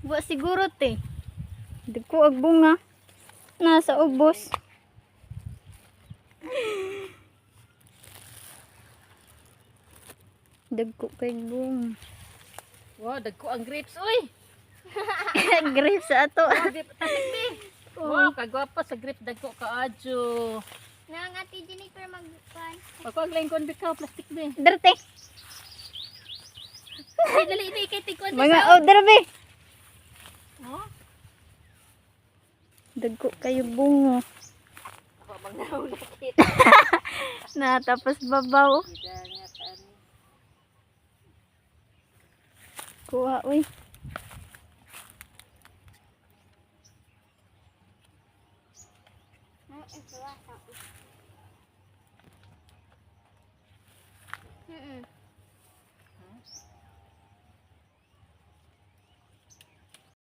Wa siguro te. Dagko ag bunga. Nasa ubos. Dagko kay bunga. Wow, dagko ang grapes oy. Grapes sa ato. Wow, kagwapa sa grapes dagko kaadyo. Nang ati Jennifer magpan. Ako ang lain kon bitaw plastic be. Derte. Ay dali ini kay tikon. Mga order be. Oh, Dagko kayo bunga. babang nakit. Na tapos babaw. Gidangat ani. Kuha uy.